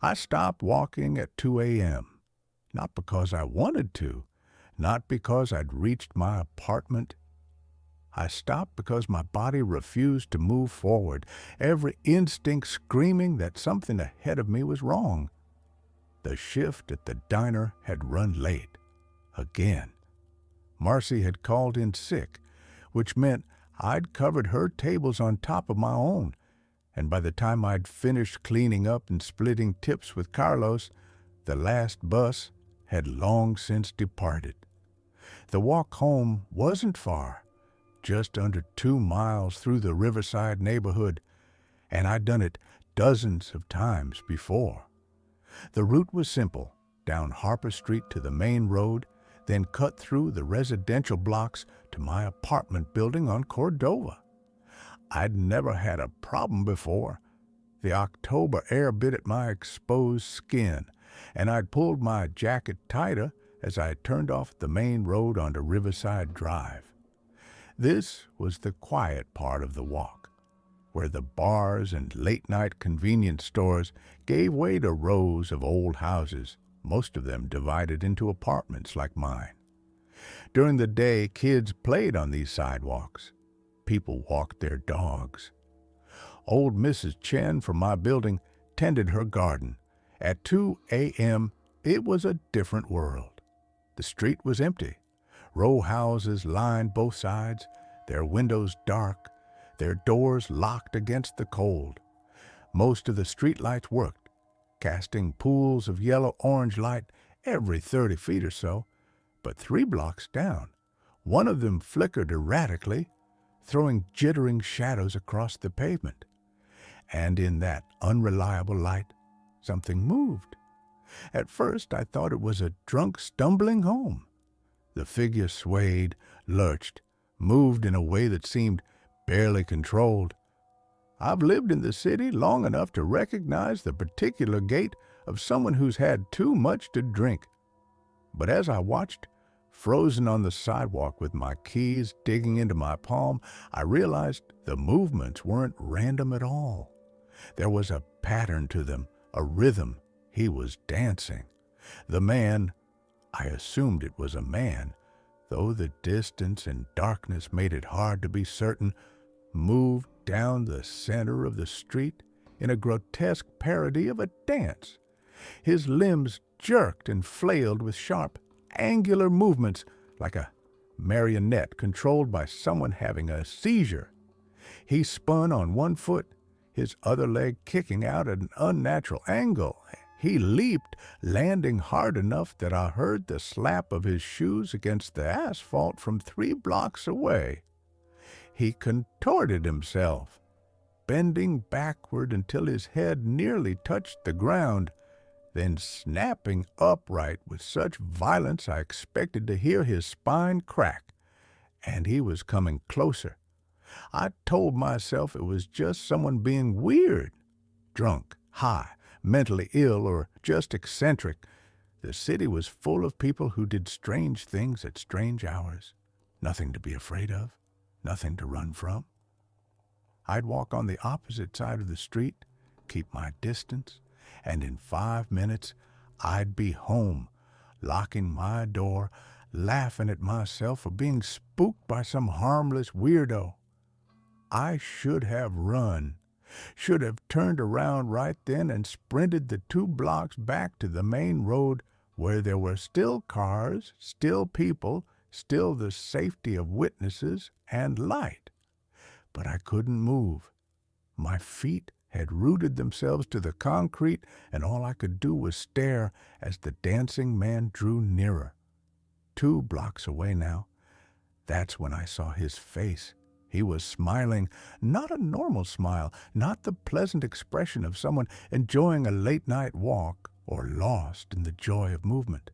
I stopped walking at 2 a.m., not because I wanted to, not because I'd reached my apartment. I stopped because my body refused to move forward, every instinct screaming that something ahead of me was wrong. The shift at the diner had run late. Again. Marcy had called in sick, which meant I'd covered her tables on top of my own, and by the time I'd finished cleaning up and splitting tips with Carlos, the last bus had long since departed. The walk home wasn't far, just under 2 miles through the Riverside neighborhood, and I'd done it dozens of times before. The route was simple, down Harper Street to the main road, then cut through the residential blocks to my apartment building on Cordova. I'd never had a problem before. The October air bit at my exposed skin, and I'd pulled my jacket tighter as I turned off the main road onto Riverside Drive. This was the quiet part of the walk, where the bars and late-night convenience stores gave way to rows of old houses, most of them divided into apartments like mine. During the day, kids played on these sidewalks. People walked their dogs. Old Mrs. Chen from my building tended her garden. At 2 a.m., it was a different world. The street was empty. Row houses lined both sides, their windows dark, their doors locked against the cold. Most of the streetlights worked, casting pools of yellow-orange light every 30 feet or so, but 3 blocks down, one of them flickered erratically, throwing jittering shadows across the pavement. And in that unreliable light, something moved. At first, I thought it was a drunk stumbling home. The figure swayed, lurched, moved in a way that seemed barely controlled. I've lived in the city long enough to recognize the particular gait of someone who's had too much to drink. But as I watched, frozen on the sidewalk with my keys digging into my palm, I realized the movements weren't random at all. There was a pattern to them, a rhythm. He was dancing. The man, I assumed it was a man, though the distance and darkness made it hard to be certain, moved down the center of the street in a grotesque parody of a dance. His limbs jerked and flailed with sharp, angular movements like a marionette controlled by someone having a seizure. He spun on one foot, his other leg kicking out at an unnatural angle. He leaped, landing hard enough that I heard the slap of his shoes against the asphalt from 3 blocks away. He contorted himself, bending backward until his head nearly touched the ground, then snapping upright with such violence I expected to hear his spine crack, and he was coming closer. I told myself it was just someone being weird, drunk, high, mentally ill, or just eccentric. The city was full of people who did strange things at strange hours. Nothing to be afraid of, nothing to run from. I'd walk on the opposite side of the street, keep my distance, and in 5 minutes I'd be home, locking my door, laughing at myself for being spooked by some harmless weirdo. I should have run, should have turned around right then and sprinted the 2 blocks back to the main road where there were still cars, still people, still the safety of witnesses and light. But I couldn't move. My feet had rooted themselves to the concrete, and all I could do was stare as the dancing man drew nearer. 2 blocks away now. That's when I saw his face. He was smiling, not a normal smile, not the pleasant expression of someone enjoying a late-night walk or lost in the joy of movement.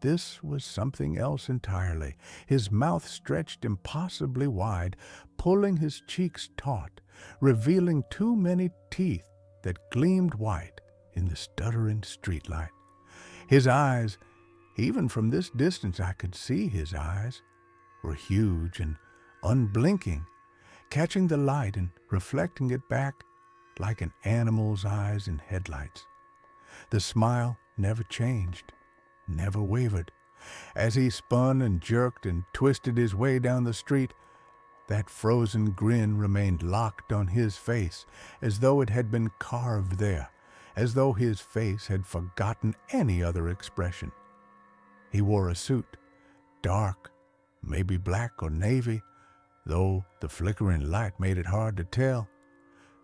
This was something else entirely. His mouth stretched impossibly wide, pulling his cheeks taut, revealing too many teeth that gleamed white in the stuttering streetlight. His eyes, even from this distance I could see his eyes, were huge and unblinking, catching the light and reflecting it back like an animal's eyes in headlights. The smile never changed, never wavered. As he spun and jerked and twisted his way down the street, that frozen grin remained locked on his face, as though it had been carved there, as though his face had forgotten any other expression. He wore a suit, dark, maybe black or navy, though the flickering light made it hard to tell.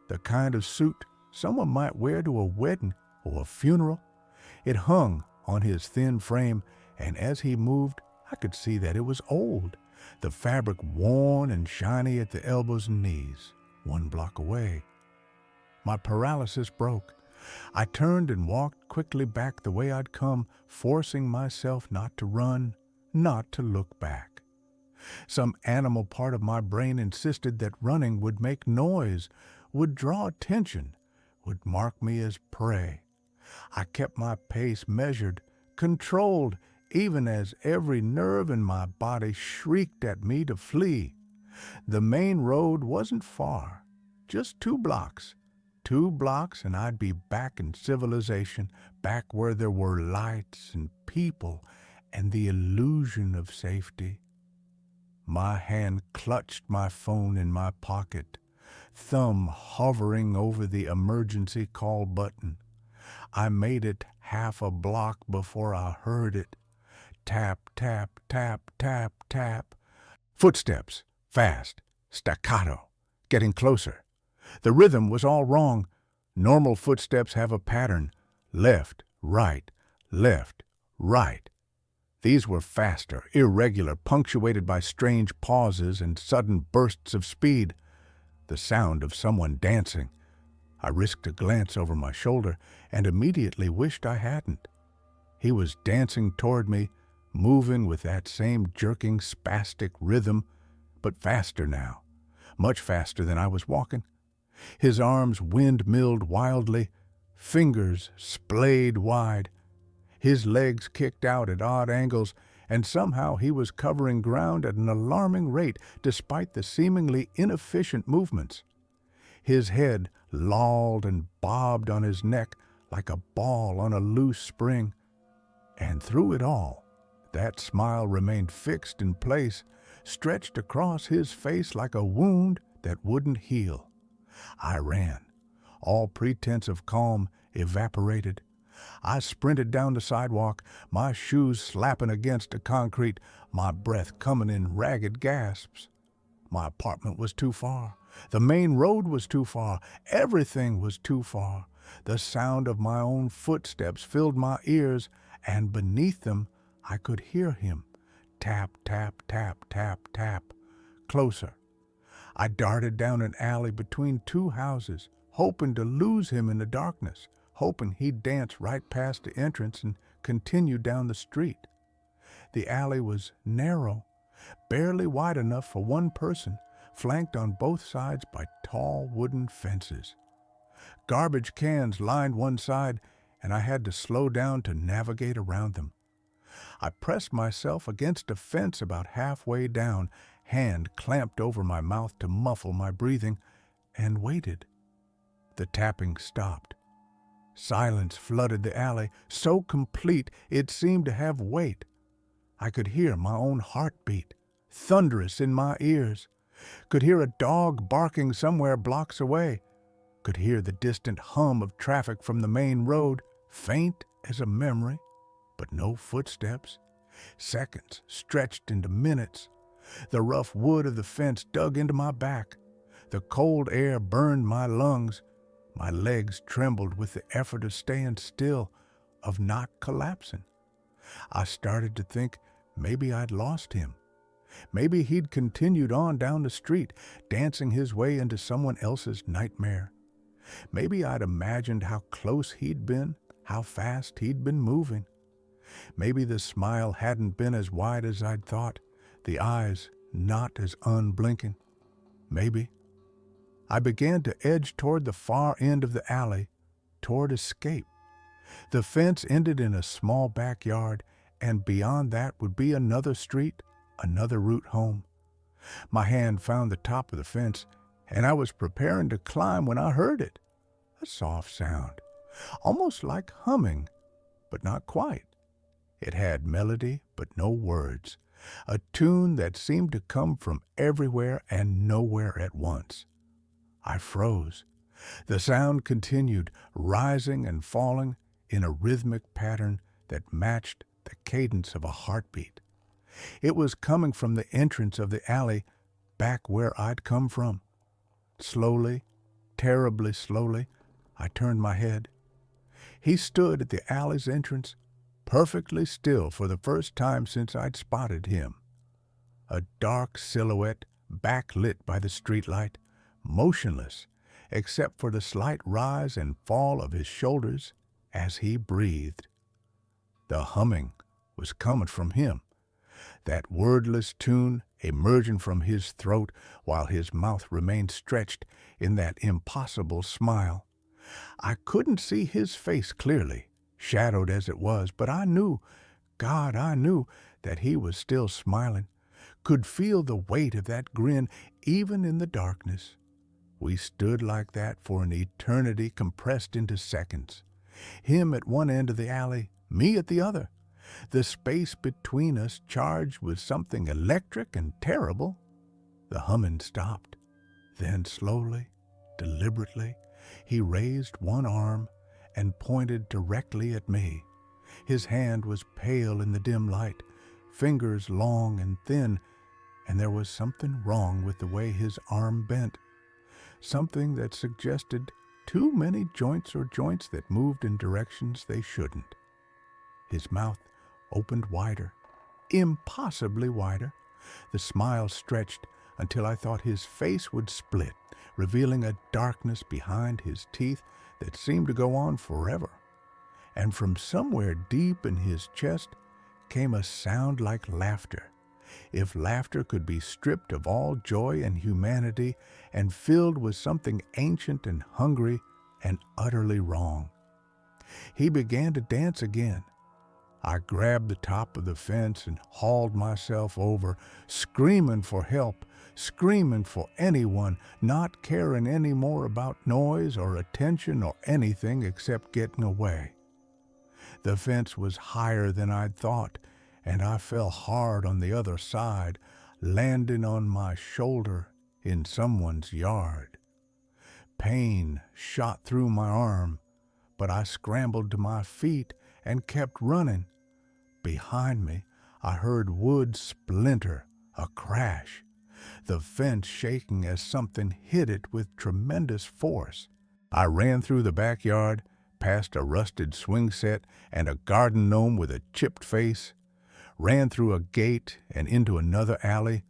The kind of suit someone might wear to a wedding or a funeral. It hung on his thin frame, and as he moved, I could see that it was old, the fabric worn and shiny at the elbows and knees, 1 block away. My paralysis broke. I turned and walked quickly back the way I'd come, forcing myself not to run, not to look back. Some animal part of my brain insisted that running would make noise, would draw attention, would mark me as prey. I kept my pace measured, controlled, even as every nerve in my body shrieked at me to flee. The main road wasn't far, just 2 blocks. 2 blocks and I'd be back in civilization, back where there were lights and people and the illusion of safety. My hand clutched my phone in my pocket, thumb hovering over the emergency call button. I made it half a block before I heard it. Tap, tap, tap, tap, tap. Footsteps, fast, staccato, getting closer. The rhythm was all wrong. Normal footsteps have a pattern. Left, right, left, right. These were faster, irregular, punctuated by strange pauses and sudden bursts of speed. The sound of someone dancing. I risked a glance over my shoulder and immediately wished I hadn't. He was dancing toward me, moving with that same jerking, spastic rhythm, but faster now, much faster than I was walking. His arms windmilled wildly, fingers splayed wide. His legs kicked out at odd angles, and somehow he was covering ground at an alarming rate despite the seemingly inefficient movements. His head lolled and bobbed on his neck like a ball on a loose spring. And through it all, that smile remained fixed in place, stretched across his face like a wound that wouldn't heal. I ran. All pretense of calm evaporated. I sprinted down the sidewalk, my shoes slapping against the concrete, my breath coming in ragged gasps. My apartment was too far. The main road was too far. Everything was too far. The sound of my own footsteps filled my ears, and beneath them I could hear him. Tap, tap, tap, tap, tap. Closer. I darted down an alley between 2 houses, hoping to lose him in the darkness, hoping he'd dance right past the entrance and continue down the street. The alley was narrow, barely wide enough for 1 person, flanked on both sides by tall wooden fences. Garbage cans lined one side, and I had to slow down to navigate around them. I pressed myself against a fence about halfway down, hand clamped over my mouth to muffle my breathing, and waited. The tapping stopped. Silence flooded the alley, so complete it seemed to have weight. I could hear my own heartbeat, thunderous in my ears. Could hear a dog barking somewhere blocks away. Could hear the distant hum of traffic from the main road, faint as a memory, but no footsteps. Seconds stretched into minutes. The rough wood of the fence dug into my back. The cold air burned my lungs. My legs trembled with the effort of staying still, of not collapsing. I started to think maybe I'd lost him. Maybe he'd continued on down the street, dancing his way into someone else's nightmare. Maybe I'd imagined how close he'd been, how fast he'd been moving. Maybe the smile hadn't been as wide as I'd thought, the eyes not as unblinking. Maybe. I began to edge toward the far end of the alley, toward escape. The fence ended in a small backyard, and beyond that would be another street, another route home. My hand found the top of the fence, and I was preparing to climb when I heard it. A soft sound, almost like humming, but not quite. It had melody, but no words, a tune that seemed to come from everywhere and nowhere at once. I froze. The sound continued, rising and falling in a rhythmic pattern that matched the cadence of a heartbeat. It was coming from the entrance of the alley back where I'd come from. Slowly, terribly slowly, I turned my head. He stood at the alley's entrance, perfectly still for the first time since I'd spotted him. A dark silhouette backlit by the streetlight, motionless, except for the slight rise and fall of his shoulders as he breathed. The humming was coming from him, that wordless tune emerging from his throat while his mouth remained stretched in that impossible smile. I couldn't see his face clearly, shadowed as it was, but I knew, God, I knew that he was still smiling, could feel the weight of that grin even in the darkness. We stood like that for an eternity compressed into seconds. Him at one end of the alley, me at the other. The space between us charged with something electric and terrible. The humming stopped. Then slowly, deliberately, he raised one arm and pointed directly at me. His hand was pale in the dim light, fingers long and thin, and there was something wrong with the way his arm bent. Something that suggested too many joints or joints that moved in directions they shouldn't. His mouth opened wider, impossibly wider. The smile stretched until I thought his face would split, revealing a darkness behind his teeth that seemed to go on forever. And from somewhere deep in his chest came a sound like laughter. If laughter could be stripped of all joy and humanity and filled with something ancient and hungry and utterly wrong. He began to dance again. I grabbed the top of the fence and hauled myself over, screaming for help, screaming for anyone, not caring any more about noise or attention or anything except getting away. The fence was higher than I'd thought, and I fell hard on the other side, landing on my shoulder in someone's yard. Pain shot through my arm, but I scrambled to my feet and kept running. Behind me, I heard wood splinter, a crash, the fence shaking as something hit it with tremendous force. I ran through the backyard, past a rusted swing set and a garden gnome with a chipped face, ran through a gate and into another alley,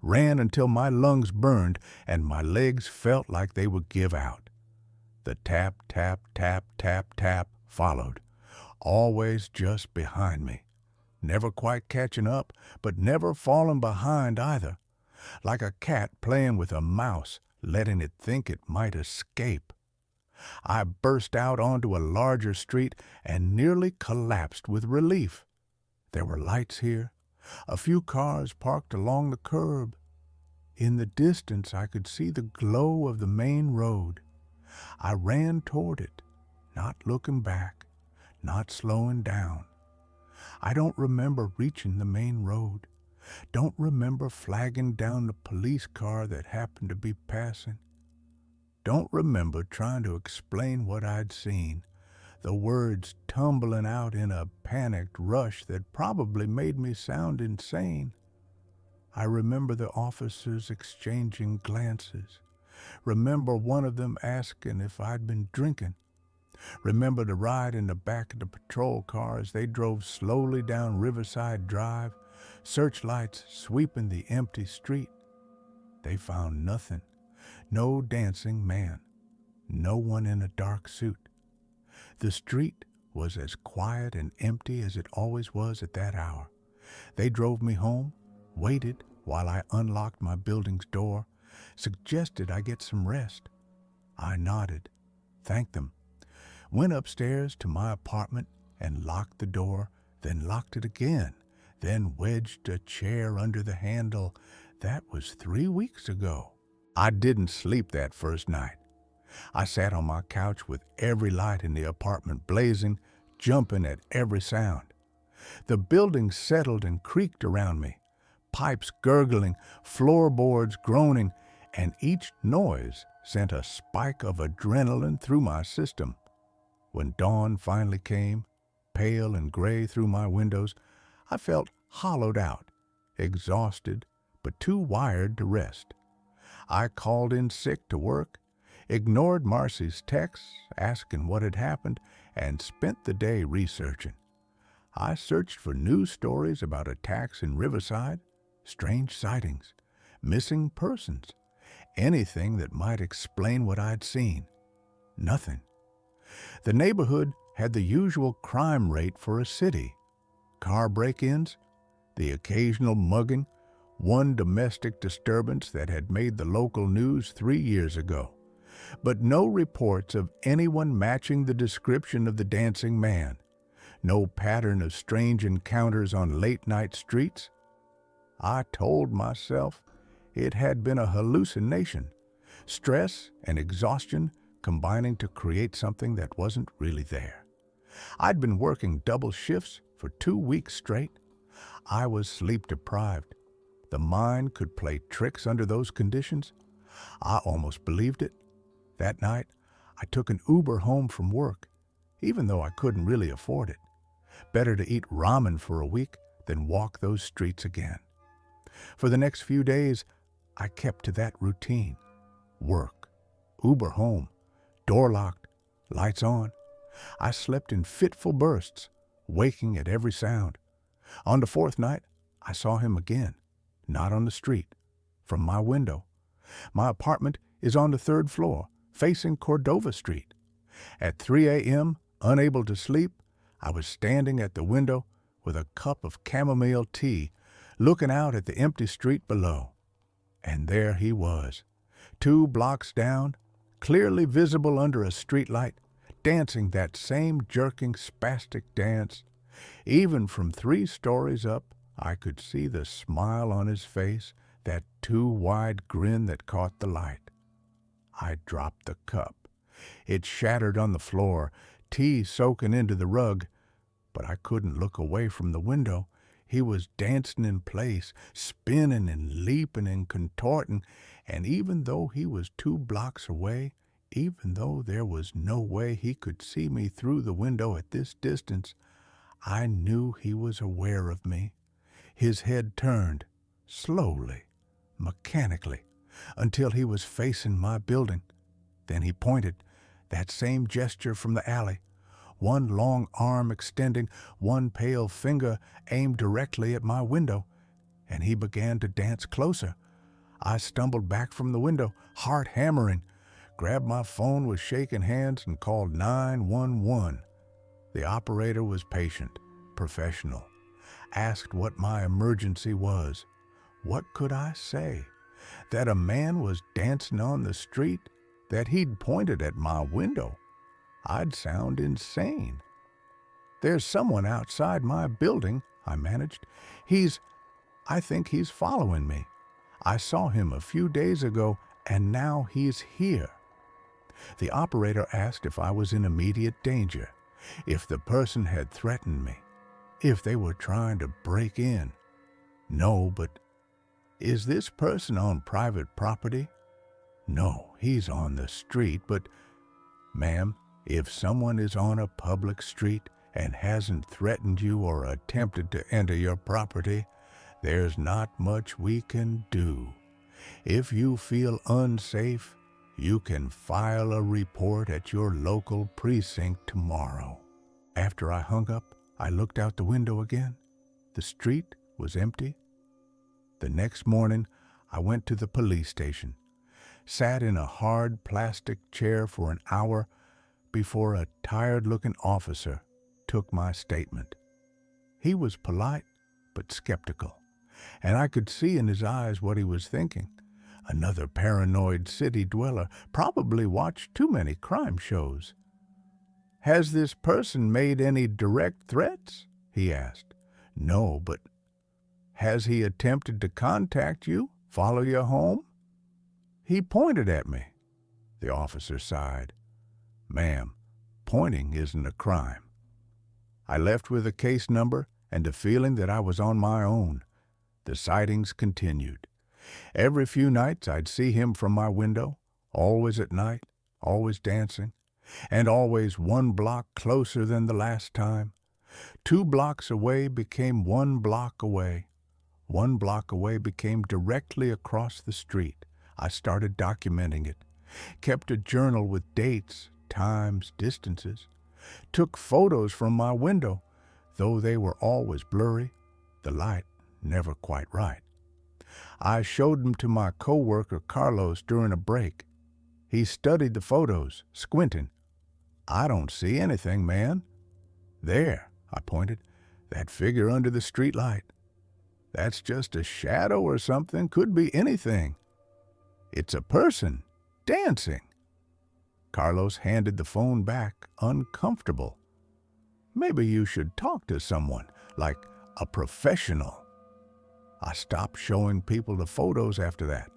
ran until my lungs burned and my legs felt like they would give out. The tap, tap, tap, tap, tap followed, always just behind me. Never quite catching up, but never falling behind either, like a cat playing with a mouse, letting it think it might escape. I burst out onto a larger street and nearly collapsed with relief. There were lights here, a few cars parked along the curb. In the distance, I could see the glow of the main road. I ran toward it, not looking back, not slowing down. I don't remember reaching the main road, don't remember flagging down the police car that happened to be passing. Don't remember trying to explain what I'd seen, the words tumbling out in a panicked rush that probably made me sound insane. I remember the officers exchanging glances, remember one of them asking if I'd been drinking, remember the ride in the back of the patrol car as they drove slowly down Riverside Drive, searchlights sweeping the empty street. They found nothing, no dancing man, no one in a dark suit. The street was as quiet and empty as it always was at that hour. They drove me home, waited while I unlocked my building's door, suggested I get some rest. I nodded, thanked them, went upstairs to my apartment and locked the door, then locked it again, then wedged a chair under the handle. That was 3 weeks ago. I didn't sleep that first night. I sat on my couch with every light in the apartment blazing, jumping at every sound. The building settled and creaked around me, pipes gurgling, floorboards groaning, and each noise sent a spike of adrenaline through my system. When dawn finally came, pale and gray through my windows, I felt hollowed out, exhausted, but too wired to rest. I called in sick to work, ignored Marcy's texts asking what had happened, and spent the day researching. I searched for news stories about attacks in Riverside, strange sightings, missing persons, anything that might explain what I'd seen. Nothing. The neighborhood had the usual crime rate for a city. Car break-ins, the occasional mugging, one domestic disturbance that had made the local news 3 years ago. But no reports of anyone matching the description of the dancing man. No pattern of strange encounters on late-night streets. I told myself it had been a hallucination, stress and exhaustion combining to create something that wasn't really there. I'd been working double shifts for 2 weeks straight. I was sleep-deprived. The mind could play tricks under those conditions. I almost believed it. That night, I took an Uber home from work, even though I couldn't really afford it. Better to eat ramen for a week than walk those streets again. For the next few days, I kept to that routine. Work, Uber home, door locked, lights on. I slept in fitful bursts, waking at every sound. On the 4th night, I saw him again, not on the street, from my window. My apartment is on the 3rd floor, facing Cordova Street. At 3 a.m., unable to sleep, I was standing at the window with a cup of chamomile tea, looking out at the empty street below. And there he was, 2 blocks down, clearly visible under a streetlight, dancing that same jerking, spastic dance. Even from 3 stories up, I could see the smile on his face, that too wide grin that caught the light. I dropped the cup. It shattered on the floor, tea soaking into the rug, but I couldn't look away from the window. He was dancing in place, spinning and leaping and contorting, and even though he was 2 blocks away, even though there was no way he could see me through the window at this distance, I knew he was aware of me. His head turned, slowly, mechanically, until he was facing my building. Then he pointed, that same gesture from the alley, one long arm extending, one pale finger aimed directly at my window, and he began to dance closer. I stumbled back from the window, heart hammering, grabbed my phone with shaking hands and called 911. The operator was patient, professional, asked what my emergency was. What could I say? That a man was dancing on the street? That he'd pointed at my window? I'd sound insane. There's someone outside my building, I managed. I think he's following me. I saw him a few days ago, and now he's here. The operator asked if I was in immediate danger, if the person had threatened me, if they were trying to break in. No, but is this person on private property? No, he's on the street, but, ma'am, if someone is on a public street and hasn't threatened you or attempted to enter your property, there's not much we can do. If you feel unsafe, you can file a report at your local precinct tomorrow. After I hung up, I looked out the window again. The street was empty. The next morning, I went to the police station, sat in a hard plastic chair for an hour before a tired-looking officer took my statement. He was polite but skeptical, and I could see in his eyes what he was thinking. Another paranoid city dweller, probably watched too many crime shows. "Has this person made any direct threats?" he asked. "No, but has he attempted to contact you, follow you home?" He pointed at me. The officer sighed. Ma'am, pointing isn't a crime. I left with a case number and a feeling that I was on my own. The sightings continued. Every few nights I'd see him from my window, always at night, always dancing, and always 1 block closer than the last time. 2 blocks away became 1 block away. 1 block away became directly across the street. I started documenting it, kept a journal with dates, times, distances, took photos from my window, though they were always blurry, the light never quite right. I showed them to my coworker Carlos during a break. He studied the photos, squinting. I don't see anything, man. There, I pointed, that figure under the streetlight. That's just a shadow or something, could be anything. It's a person, dancing. Carlos handed the phone back, uncomfortable. Maybe you should talk to someone, like a professional. I stopped showing people the photos after that.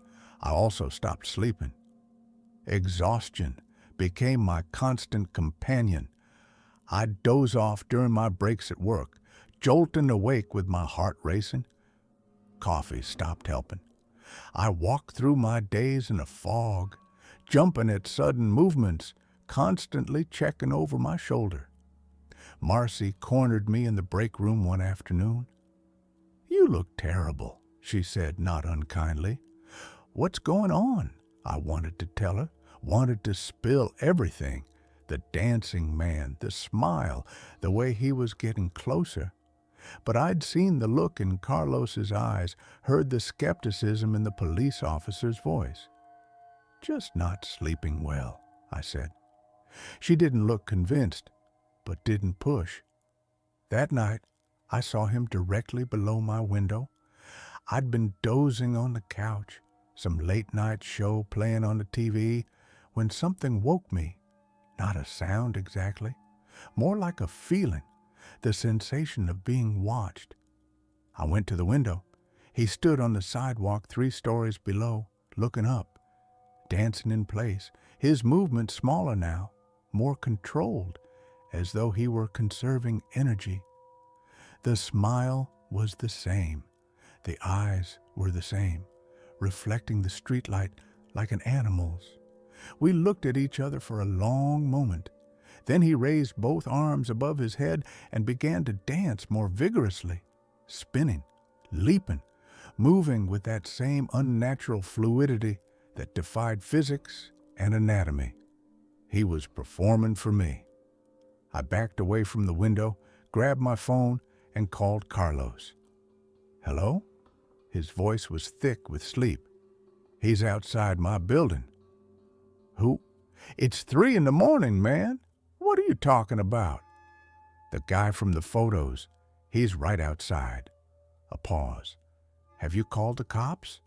I also stopped sleeping. Exhaustion became my constant companion. I'd doze off during my breaks at work, jolting awake with my heart racing. Coffee stopped helping. I walked through my days in a fog, jumping at sudden movements, constantly checking over my shoulder. Marcy cornered me in the break room one afternoon. You look terrible, she said, not unkindly. What's going on? I wanted to tell her, wanted to spill everything. The dancing man, the smile, the way he was getting closer. But I'd seen the look in Carlos's eyes, heard the skepticism in the police officer's voice. Just not sleeping well, I said. She didn't look convinced, but didn't push. That night, I saw him directly below my window. I'd been dozing on the couch, some late-night show playing on the TV, when something woke me. Not a sound exactly, more like a feeling, the sensation of being watched. I went to the window. He stood on the sidewalk 3 stories below, looking up, dancing in place, his movement smaller now, more controlled, as though he were conserving energy. The smile was the same. The eyes were the same, reflecting the streetlight like an animal's. We looked at each other for a long moment. Then he raised both arms above his head and began to dance more vigorously, spinning, leaping, moving with that same unnatural fluidity that defied physics and anatomy. He was performing for me. I backed away from the window, grabbed my phone, and called Carlos. Hello? His voice was thick with sleep. He's outside my building. Who? It's 3 in the morning, man. What are you talking about? The guy from the photos. He's right outside. A pause. Have you called the cops?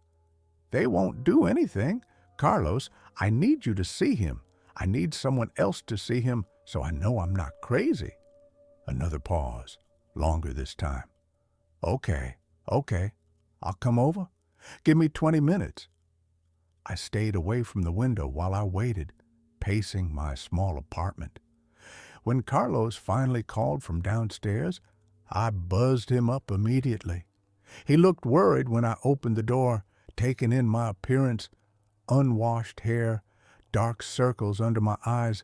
They won't do anything. Carlos, I need you to see him. I need someone else to see him so I know I'm not crazy. Another pause, longer this time. Okay. I'll come over. Give me 20 minutes. I stayed away from the window while I waited, pacing my small apartment. When Carlos finally called from downstairs, I buzzed him up immediately. He looked worried when I opened the door, taking in my appearance, unwashed hair, dark circles under my eyes,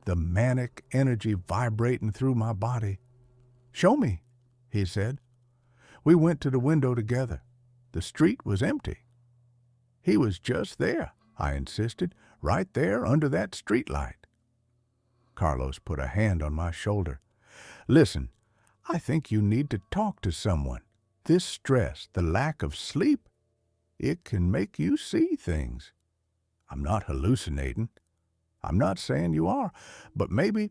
the manic energy vibrating through my body. Show me, he said. We went to the window together. The street was empty. He was just there, I insisted, right there under that streetlight. Carlos put a hand on my shoulder. Listen, I think you need to talk to someone. This stress, the lack of sleep, it can make you see things. I'm not hallucinating. I'm not saying you are, but maybe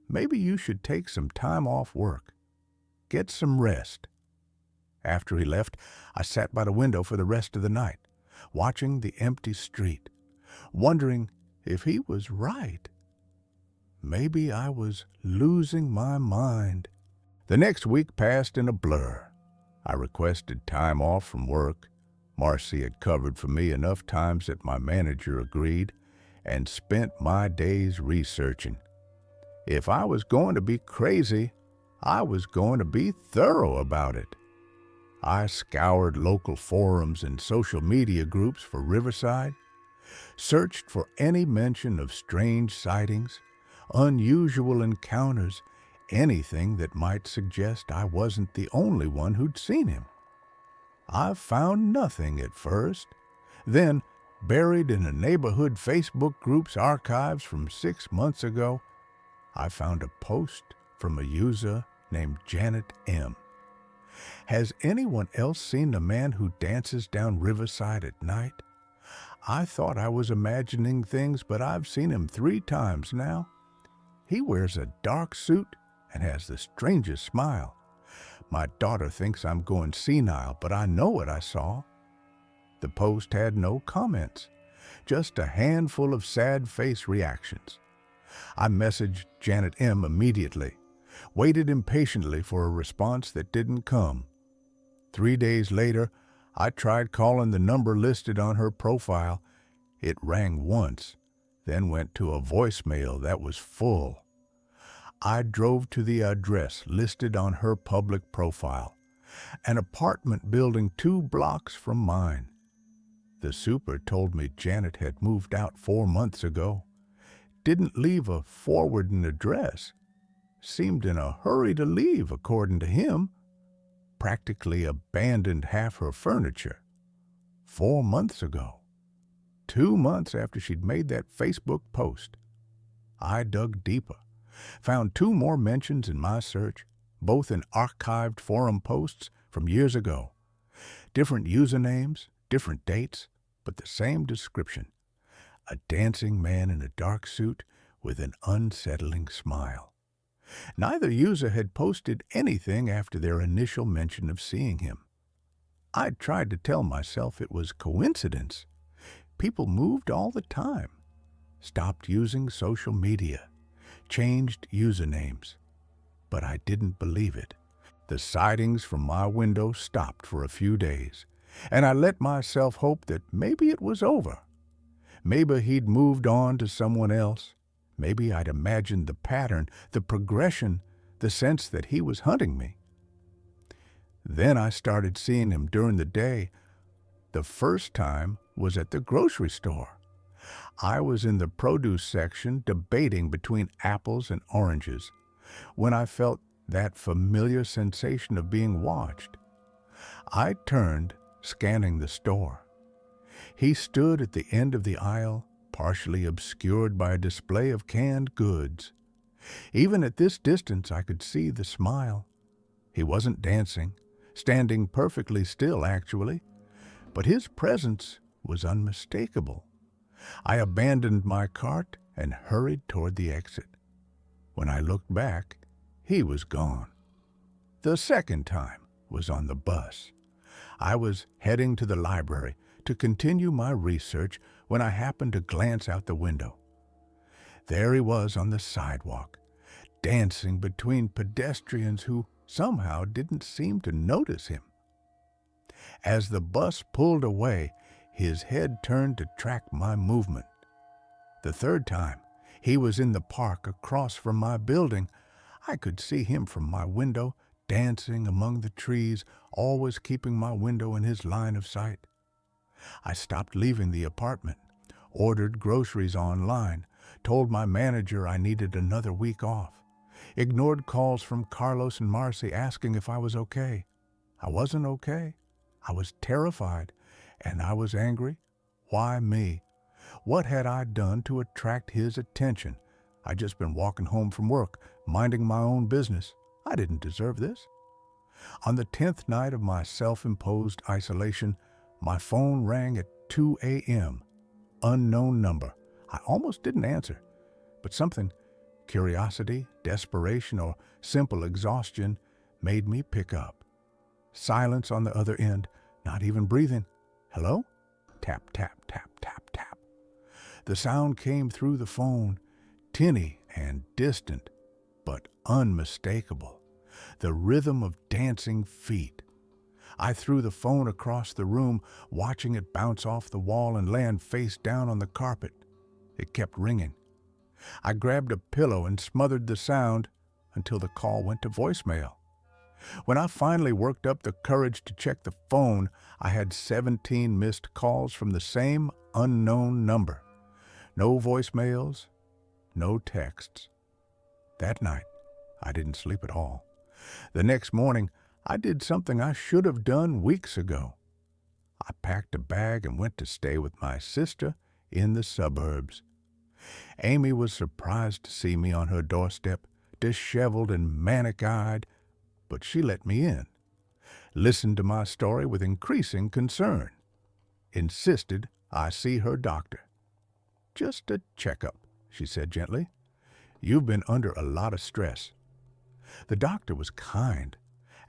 you should take some time off work. Get some rest. After he left, I sat by the window for the rest of the night, watching the empty street, wondering if he was right. Maybe I was losing my mind. The next week passed in a blur. I requested time off from work. Marcy had covered for me enough times that my manager agreed, and spent my days researching. If I was going to be crazy, I was going to be thorough about it. I scoured local forums and social media groups for Riverside, searched for any mention of strange sightings, unusual encounters, anything that might suggest I wasn't the only one who'd seen him. I found nothing at first. Then, buried in a neighborhood Facebook group's archives from 6 months ago, I found a post from a user named Janet M. Has anyone else seen the man who dances down Riverside at night? I thought I was imagining things, but I've seen him 3 times now. He wears a dark suit and has the strangest smile. My daughter thinks I'm going senile, but I know what I saw. The post had no comments, just a handful of sad face reactions. I messaged Janet M. immediately, waited impatiently for a response that didn't come. 3 days later, I tried calling the number listed on her profile. It rang once, then went to a voicemail that was full. I drove to the address listed on her public profile, an apartment building 2 blocks from mine. The super told me Janet had moved out 4 months ago, didn't leave a forwarding address, seemed in a hurry to leave according to him, practically abandoned half her furniture. 4 months ago, 2 months after she'd made that Facebook post. I dug deeper, found 2 more mentions in my search, both in archived forum posts from years ago. Different usernames, different dates, but the same description. A dancing man in a dark suit with an unsettling smile. Neither user had posted anything after their initial mention of seeing him. I'd tried to tell myself it was coincidence. People moved all the time, stopped using social media, changed usernames. But I didn't believe it. The sightings from my window stopped for a few days, and I let myself hope that maybe it was over. Maybe he'd moved on to someone else. Maybe I'd imagined the pattern, the progression, the sense that he was hunting me. Then I started seeing him during the day. The first time was at the grocery store. I was in the produce section debating between apples and oranges when I felt that familiar sensation of being watched. I turned, scanning the store. He stood at the end of the aisle, partially obscured by a display of canned goods. Even at this distance, I could see the smile. He wasn't dancing, standing perfectly still, actually, but his presence was unmistakable. I abandoned my cart and hurried toward the exit. When I looked back, he was gone. The second time was on the bus. I was heading to the library to continue my research when I happened to glance out the window. There he was on the sidewalk, dancing between pedestrians who somehow didn't seem to notice him. As the bus pulled away, his head turned to track my movement. The third time, he was in the park across from my building. I could see him from my window, dancing among the trees, always keeping my window in his line of sight. I stopped leaving the apartment, ordered groceries online, told my manager I needed another week off, ignored calls from Carlos and Marcy asking if I was okay. I wasn't okay. I was terrified, and I was angry. Why me? What had I done to attract his attention? I'd just been walking home from work, minding my own business. I didn't deserve this. On the 10th night of my self-imposed isolation, my phone rang at 2 a.m. Unknown number. I almost didn't answer, but something, curiosity, desperation, or simple exhaustion, made me pick up. Silence on the other end, not even breathing. Hello? Tap, tap, tap, tap, tap. The sound came through the phone, tinny and distant, but unmistakable. The rhythm of dancing feet. I threw the phone across the room, watching it bounce off the wall and land face down on the carpet. It kept ringing. I grabbed a pillow and smothered the sound until the call went to voicemail. When I finally worked up the courage to check the phone, I had 17 missed calls from the same unknown number. No voicemails, no texts. That night, I didn't sleep at all. The next morning, I did something I should have done weeks ago. I packed a bag and went to stay with my sister in the suburbs. Amy was surprised to see me on her doorstep, disheveled and manic-eyed, but she let me in, listened to my story with increasing concern, insisted I see her doctor. "Just a checkup," she said gently. "You've been under a lot of stress." The doctor was kind,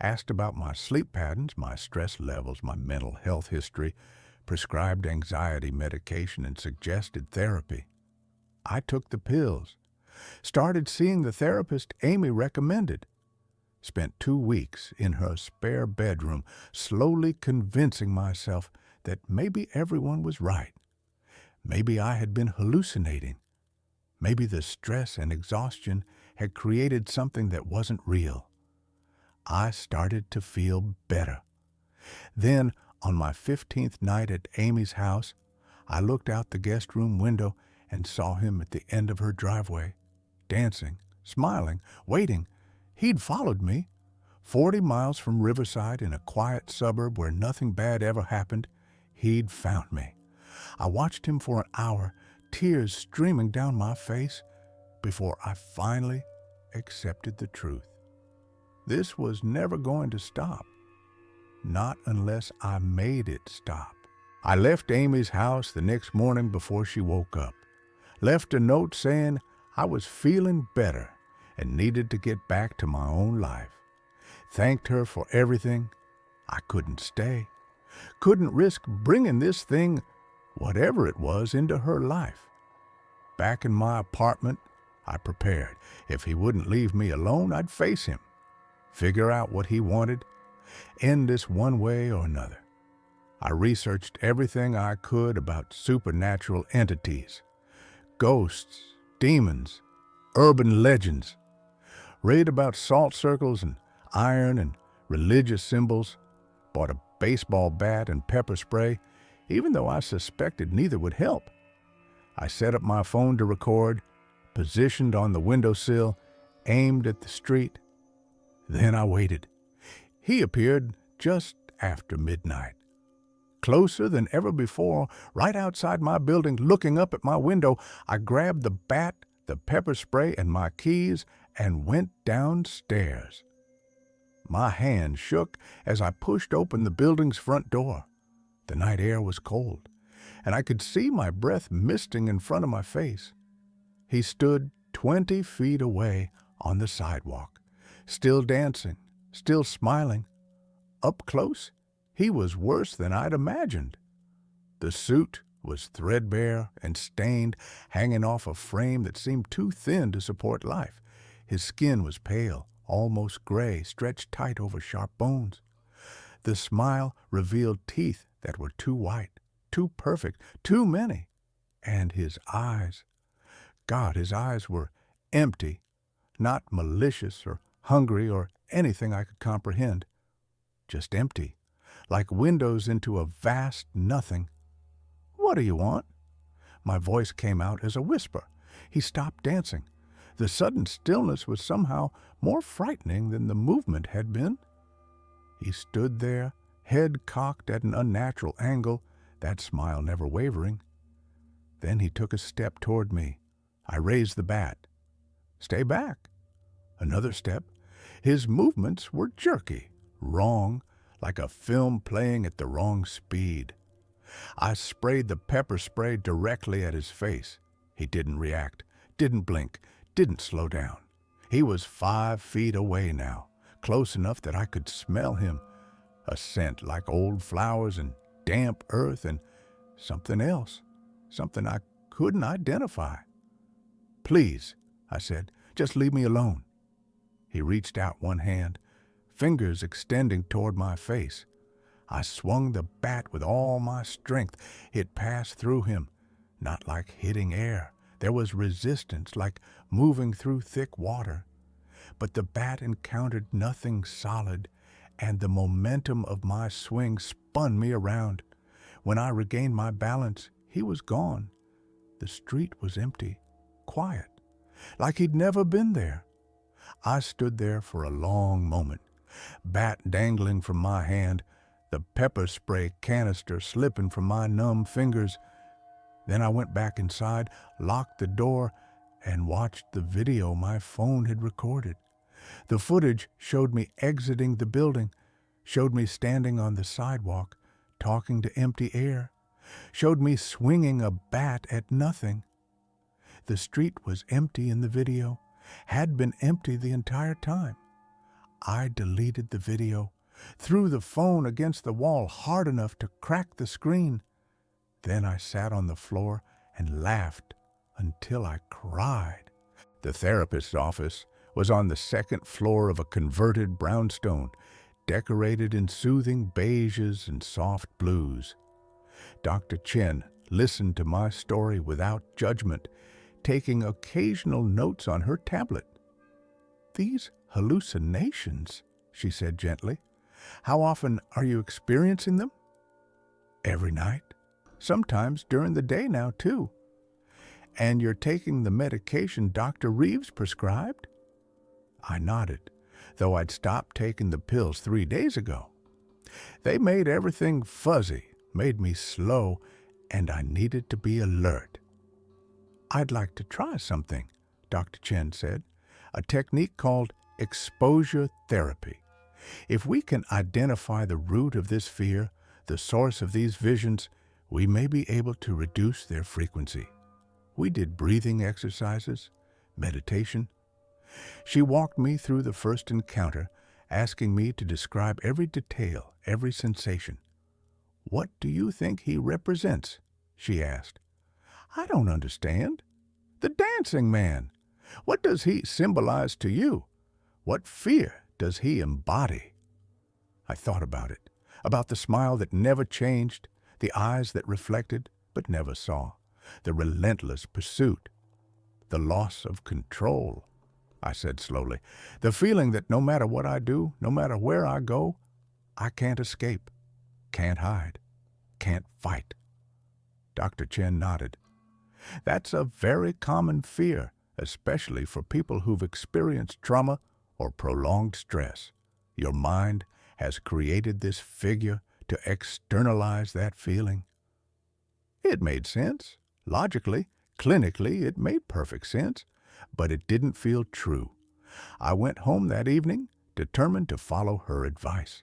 asked about my sleep patterns, my stress levels, my mental health history, prescribed anxiety medication, and suggested therapy. I took the pills, started seeing the therapist Amy recommended, spent 2 weeks in her spare bedroom, slowly convincing myself that maybe everyone was right. Maybe I had been hallucinating. Maybe the stress and exhaustion had created something that wasn't real. I started to feel better. Then, on my 15th night at Amy's house, I looked out the guest room window and saw him at the end of her driveway, dancing, smiling, waiting. He'd followed me. 40 miles from Riverside in a quiet suburb where nothing bad ever happened, he'd found me. I watched him for an hour, tears streaming down my face, before I finally accepted the truth. This was never going to stop. Not unless I made it stop. I left Amy's house the next morning before she woke up. Left a note saying I was feeling better and needed to get back to my own life. Thanked her for everything. I couldn't stay. Couldn't risk bringing this thing, whatever it was, into her life. Back in my apartment, I prepared. If he wouldn't leave me alone, I'd face him. Figure out what he wanted. End this one way or another. I researched everything I could about supernatural entities, ghosts, demons, urban legends. Read about salt circles and iron and religious symbols. Bought a baseball bat and pepper spray, even though I suspected neither would help. I set up my phone to record, positioned on the windowsill, aimed at the street. Then I waited. He appeared just after midnight. Closer than ever before, right outside my building, looking up at my window, I grabbed the bat, the pepper spray, and my keys and went downstairs. My hand shook as I pushed open the building's front door. The night air was cold, and I could see my breath misting in front of my face. He stood 20 feet away on the sidewalk, still dancing, still smiling. Up close, he was worse than I'd imagined. The suit was threadbare and stained, hanging off a frame that seemed too thin to support life. His skin was pale, almost gray, stretched tight over sharp bones. The smile revealed teeth that were too white, too perfect, too many. And his eyes. God, his eyes were empty, not malicious or hungry or anything I could comprehend. Just empty, like windows into a vast nothing. "What do you want?" My voice came out as a whisper. He stopped dancing. The sudden stillness was somehow more frightening than the movement had been. He stood there, head cocked at an unnatural angle, that smile never wavering. Then he took a step toward me. I raised the bat. "Stay back." Another step. His movements were jerky, wrong, like a film playing at the wrong speed. I sprayed the pepper spray directly at his face. He didn't react, didn't blink, didn't slow down. He was 5 feet away now, close enough that I could smell him. A scent like old flowers and damp earth and something else, something I couldn't identify. "Please," I said, "just leave me alone." He reached out one hand, fingers extending toward my face. I swung the bat with all my strength. It passed through him, not like hitting air, There was resistance, like moving through thick water. But the bat encountered nothing solid, and the momentum of my swing spun me around. When I regained my balance, he was gone. The street was empty, quiet, like he'd never been there. I stood there for a long moment, bat dangling from my hand, the pepper spray canister slipping from my numb fingers. Then I went back inside, locked the door, and watched the video my phone had recorded. The footage showed me exiting the building, showed me standing on the sidewalk, talking to empty air, showed me swinging a bat at nothing. The street was empty in the video, had been empty the entire time. I deleted the video, threw the phone against the wall hard enough to crack the screen. Then I sat on the floor and laughed until I cried. The therapist's office was on the second floor of a converted brownstone, decorated in soothing beiges and soft blues. Dr. Chen listened to my story without judgment, taking occasional notes on her tablet. "These hallucinations," she said gently. "How often are you experiencing them?" "Every night. Sometimes during the day now, too." "And you're taking the medication Dr. Reeves prescribed?" I nodded, though I'd stopped taking the pills 3 days ago. They made everything fuzzy, made me slow, and I needed to be alert. "I'd like to try something," Dr. Chen said, "a technique called exposure therapy. If we can identify the root of this fear, the source of these visions, we may be able to reduce their frequency." We did breathing exercises, meditation. She walked me through the first encounter, asking me to describe every detail, every sensation. "What do you think he represents?" she asked. "I don't understand." "The dancing man. What does he symbolize to you? What fear does he embody?" I thought about it, about the smile that never changed, the eyes that reflected but never saw, the relentless pursuit, the loss of control. I said slowly, "The feeling that no matter what I do, no matter where I go, I can't escape, can't hide, can't fight." Dr. Chen nodded. "That's a very common fear, especially for people who've experienced trauma or prolonged stress. Your mind has created this figure to externalize that feeling." It made sense. Logically, clinically, it made perfect sense. But it didn't feel true. I went home that evening, determined to follow her advice,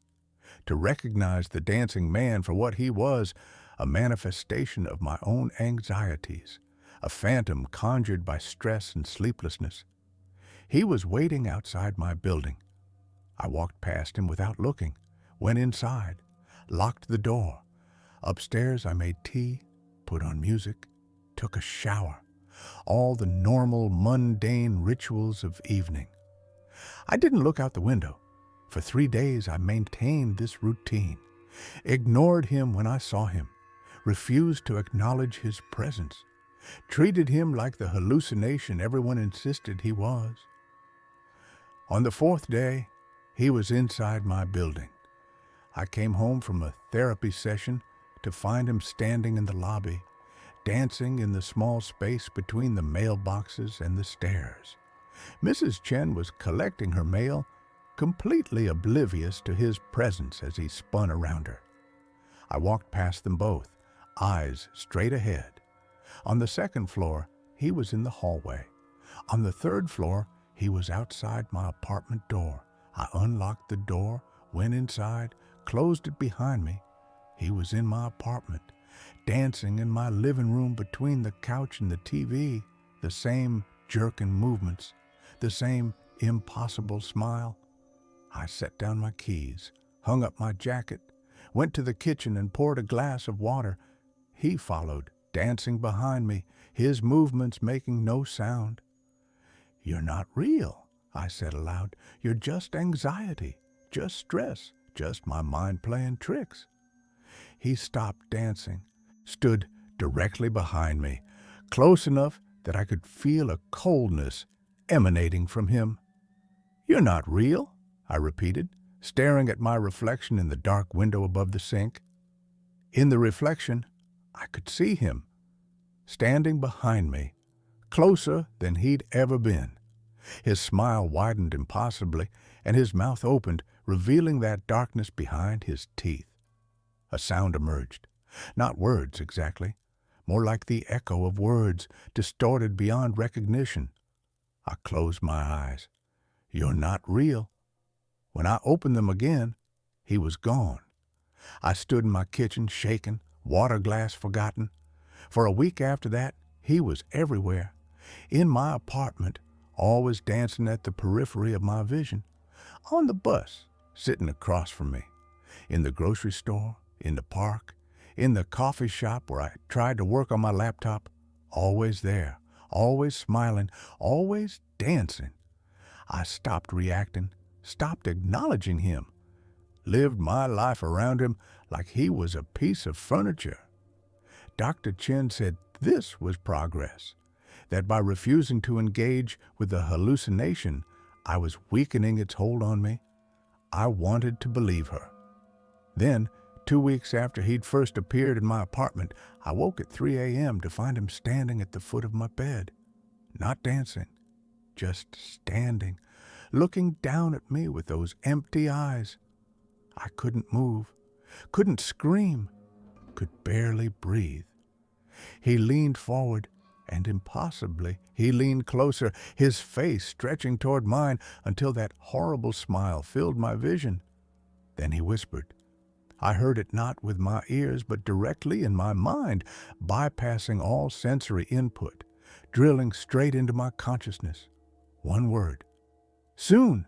to recognize the dancing man for what he was, a manifestation of my own anxieties, a phantom conjured by stress and sleeplessness. He was waiting outside my building. I walked past him without looking, went inside, locked the door. Upstairs I made tea, put on music, took a shower. All the normal, mundane rituals of evening. I didn't look out the window. For 3 days I maintained this routine, ignored him when I saw him, refused to acknowledge his presence, treated him like the hallucination everyone insisted he was. On the 4th day, he was inside my building. I came home from a therapy session to find him standing in the lobby, dancing in the small space between the mailboxes and the stairs. Mrs. Chen was collecting her mail, completely oblivious to his presence as he spun around her. I walked past them both, eyes straight ahead. On the 2nd floor, he was in the hallway. On the 3rd floor, he was outside my apartment door. I unlocked the door, went inside, closed it behind me. He was in my apartment, dancing in my living room between the couch and the TV, the same jerking movements, the same impossible smile. I set down my keys, hung up my jacket, went to the kitchen and poured a glass of water. He followed, dancing behind me, his movements making no sound. "You're not real," I said aloud. "You're just anxiety, just stress, just my mind playing tricks." He stopped dancing, stood directly behind me, close enough that I could feel a coldness emanating from him. "You're not real," I repeated, staring at my reflection in the dark window above the sink. In the reflection, I could see him, standing behind me, closer than he'd ever been. His smile widened impossibly, and his mouth opened, revealing that darkness behind his teeth. A sound emerged. Not words, exactly. More like the echo of words, distorted beyond recognition. I closed my eyes. "You're not real." When I opened them again, he was gone. I stood in my kitchen, shaken, water glass forgotten. For a week after that, he was everywhere. In my apartment, always dancing at the periphery of my vision. On the bus, sitting across from me. In the grocery store, in the park, in the coffee shop where I tried to work on my laptop. Always there, always smiling, always dancing. I stopped reacting, stopped acknowledging him, lived my life around him like he was a piece of furniture. Dr. Chen said this was progress, that by refusing to engage with the hallucination, I was weakening its hold on me. I wanted to believe her. Then, 2 weeks after he'd first appeared in my apartment, I woke at 3 a.m. to find him standing at the foot of my bed. Not dancing, just standing, looking down at me with those empty eyes. I couldn't move, couldn't scream, could barely breathe. He leaned forward, and impossibly, he leaned closer, his face stretching toward mine until that horrible smile filled my vision. Then he whispered. I heard it not with my ears, but directly in my mind, bypassing all sensory input, drilling straight into my consciousness. One word. "Soon!"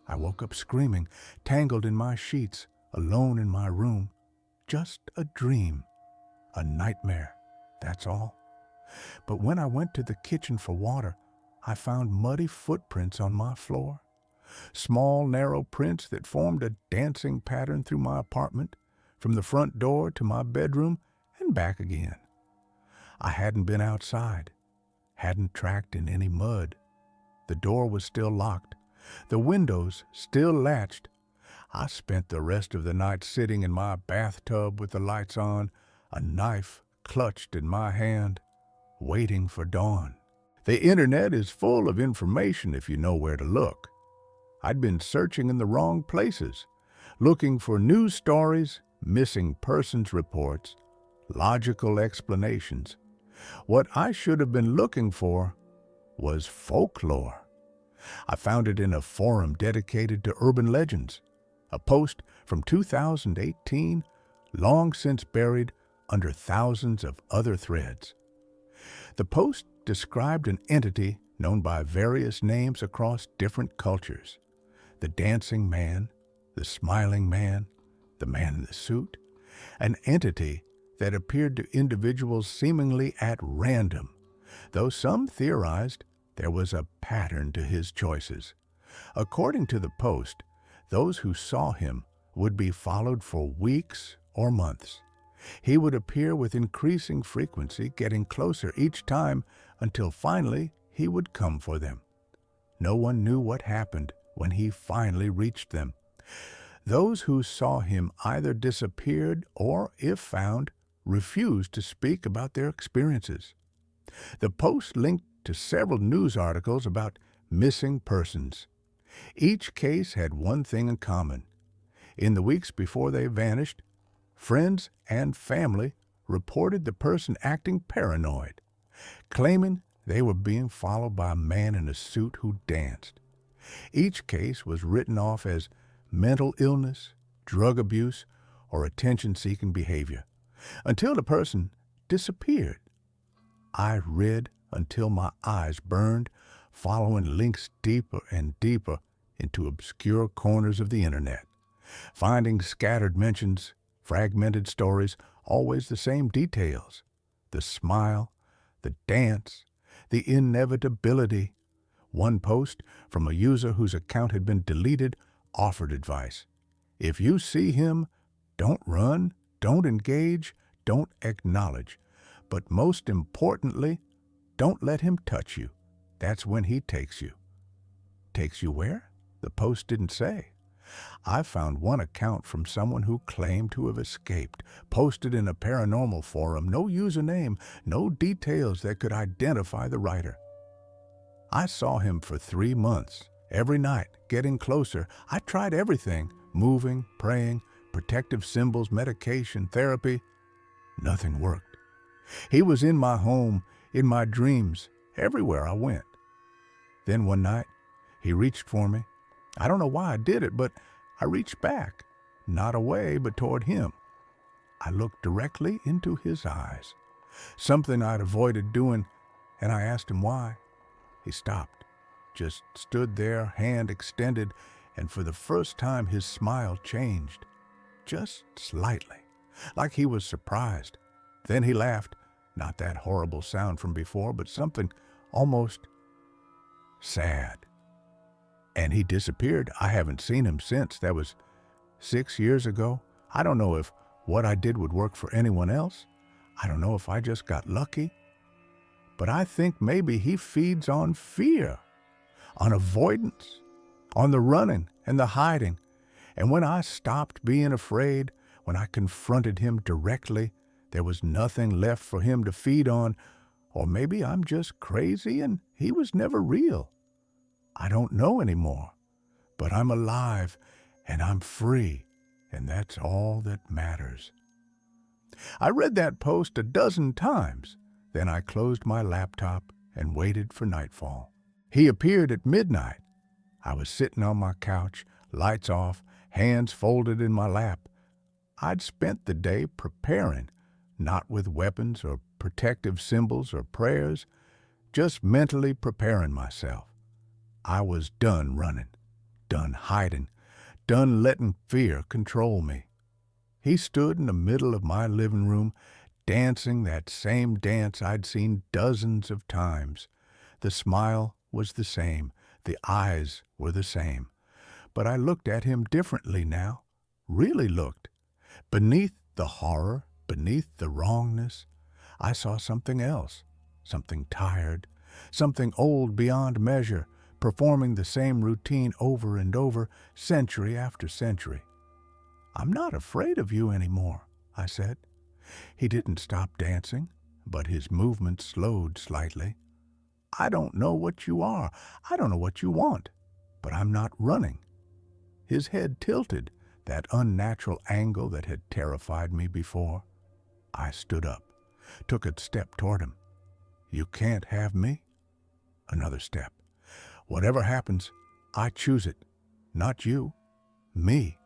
I woke up screaming, tangled in my sheets, alone in my room. Just a dream, a nightmare, that's all. But when I went to the kitchen for water, I found muddy footprints on my floor. Small, narrow prints that formed a dancing pattern through my apartment, from the front door to my bedroom and back again. I hadn't been outside, hadn't tracked in any mud. The door was still locked, the windows still latched. I spent the rest of the night sitting in my bathtub with the lights on, a knife clutched in my hand, waiting for dawn. The internet is full of information if you know where to look. I'd been searching in the wrong places, looking for news stories, missing persons reports, logical explanations. What I should have been looking for was folklore. I found it in a forum dedicated to urban legends, a post from 2018, long since buried under thousands of other threads. The post described an entity known by various names across different cultures. The dancing man, the smiling man, the man in the suit, an entity that appeared to individuals seemingly at random, though some theorized there was a pattern to his choices. According to the post, those who saw him would be followed for weeks or months. He would appear with increasing frequency, getting closer each time until finally he would come for them. No one knew what happened when he finally reached them. Those who saw him either disappeared or, if found, refused to speak about their experiences. The post linked to several news articles about missing persons. Each case had one thing in common. In the weeks before they vanished, friends and family reported the person acting paranoid, claiming they were being followed by a man in a suit who danced. Each case was written off as mental illness, drug abuse, or attention-seeking behavior, until the person disappeared. I read until my eyes burned, following links deeper and deeper into obscure corners of the internet, finding scattered mentions, fragmented stories, always the same details: the smile, the dance, the inevitability. One post from a user whose account had been deleted offered advice. If you see him, don't run, don't engage, don't acknowledge, but most importantly, Don't let him touch you. That's when he takes you. Takes you where? The post didn't say. I found one account from someone who claimed to have escaped, posted in a paranormal forum, no username, no details that could identify the writer. I saw him for 3 months, every night, getting closer. I tried everything, moving, praying, protective symbols, medication, therapy. Nothing worked. He was in my home, in my dreams, everywhere I went. Then one night, he reached for me. I don't know why I did it, but I reached back, not away, but toward him. I looked directly into his eyes, something I'd avoided doing, and I asked him why. He stopped, just stood there, hand extended, and for the first time his smile changed, just slightly, like he was surprised. Then he laughed, not that horrible sound from before, but something almost sad. And he disappeared. I haven't seen him since. That was 6 years ago. I don't know if what I did would work for anyone else. I don't know if I just got lucky. But I think maybe he feeds on fear, on avoidance, on the running and the hiding. And when I stopped being afraid, when I confronted him directly, there was nothing left for him to feed on. Or maybe I'm just crazy and he was never real. I don't know anymore, but I'm alive and I'm free, and that's all that matters. I read that post a dozen times. Then I closed my laptop and waited for nightfall. He appeared at midnight. I was sitting on my couch, lights off, hands folded in my lap. I'd spent the day preparing, not with weapons or protective symbols or prayers, just mentally preparing myself. I was done running, done hiding, done letting fear control me. He stood in the middle of my living room, dancing that same dance I'd seen dozens of times. The smile was the same, the eyes were the same. But I looked at him differently now, really looked. Beneath the horror, beneath the wrongness, I saw something else, something tired, something old beyond measure, performing the same routine over and over, century after century. I'm not afraid of you anymore, I said. He didn't stop dancing, but his movement slowed slightly. I don't know what you are. I don't know what you want, but I'm not running. His head tilted, that unnatural angle that had terrified me before. I stood up, took a step toward him. You can't have me? Another step. Whatever happens, I choose it. Not you. Me.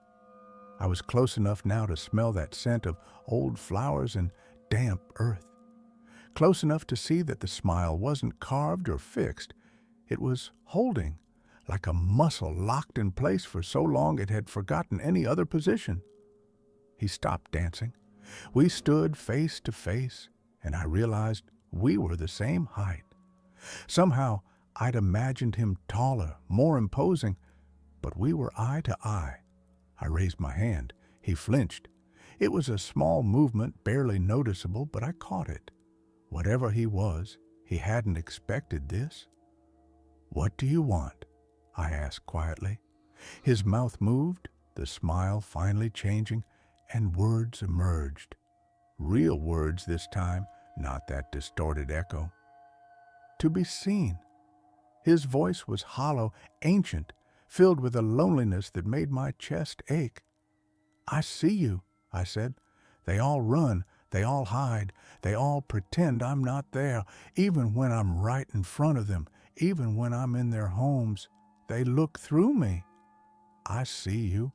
I was close enough now to smell that scent of old flowers and damp earth. Close enough to see that the smile wasn't carved or fixed. It was holding, like a muscle locked in place for so long it had forgotten any other position. He stopped dancing. We stood face to face, and I realized we were the same height. Somehow, I'd imagined him taller, more imposing, but we were eye to eye. I raised my hand. He flinched. It was a small movement, barely noticeable, but I caught it. Whatever he was, he hadn't expected this. What do you want? I asked quietly. His mouth moved, the smile finally changing, and words emerged. Real words this time, not that distorted echo. To be seen. His voice was hollow, ancient, filled with a loneliness that made my chest ache. I see you, I said. They all run, they all hide, they all pretend I'm not there, even when I'm right in front of them, even when I'm in their homes. They look through me. I see you.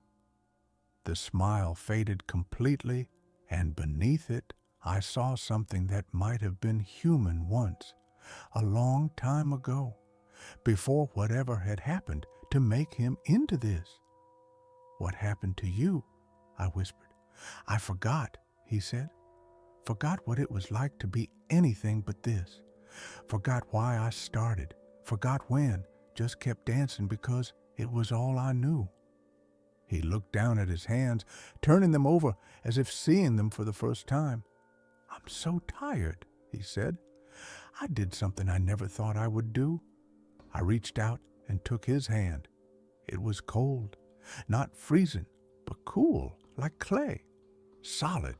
The smile faded completely, and beneath it, I saw something that might have been human once, a long time ago, before whatever had happened to make him into this. What happened to you? I whispered. I forgot, he said. Forgot what it was like to be anything but this. Forgot why I started. Forgot when. Just kept dancing because it was all I knew. He looked down at his hands, turning them over as if seeing them for the first time. I'm so tired, he said. I did something I never thought I would do. I reached out and took his hand. It was cold, not freezing, but cool, like clay, solid,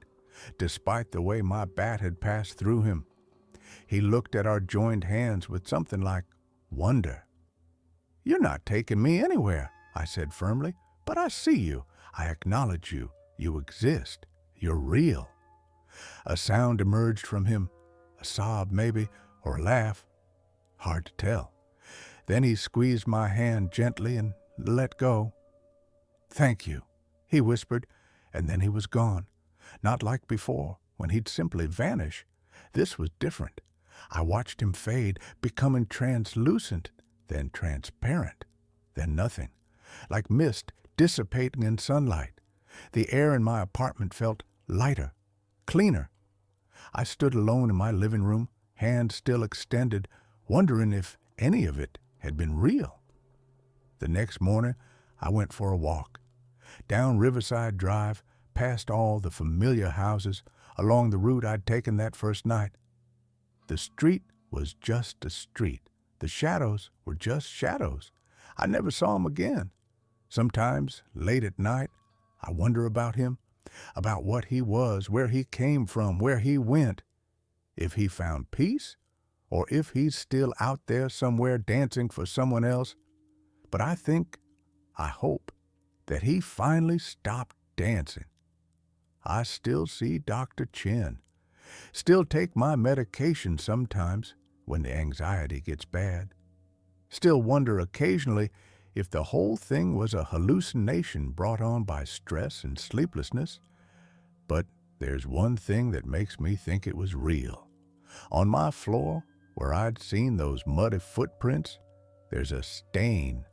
despite the way my bat had passed through him. He looked at our joined hands with something like wonder. "You're not taking me anywhere," I said firmly, "but I see you. I acknowledge you. You exist. You're real." A sound emerged from him, a sob maybe, or a laugh. Hard to tell. Then he squeezed my hand gently and let go. "Thank you," he whispered, and then he was gone. Not like before, when he'd simply vanish. This was different. I watched him fade, becoming translucent, then transparent, then nothing, like mist dissipating in sunlight. The air in my apartment felt lighter, cleaner. I stood alone in my living room, hands still extended, wondering if any of it had been real. The next morning, I went for a walk. Down Riverside Drive, past all the familiar houses, along the route I'd taken that first night. The street was just a street. The shadows were just shadows. I never saw him again. Sometimes, late at night, I wonder about him, about what he was, where he came from, where he went, if he found peace, or if he's still out there somewhere dancing for someone else. But I hope, that he finally stopped dancing. I still see Dr. Chin, still take my medication sometimes when the anxiety gets bad, still wonder occasionally if the whole thing was a hallucination brought on by stress and sleeplessness. But there's one thing that makes me think it was real. On my floor, where I'd seen those muddy footprints, there's a stain,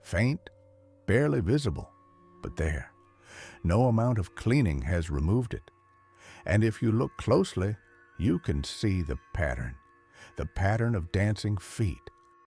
faint, barely visible, but there. No amount of cleaning has removed it. And if you look closely, you can see the pattern of dancing feet,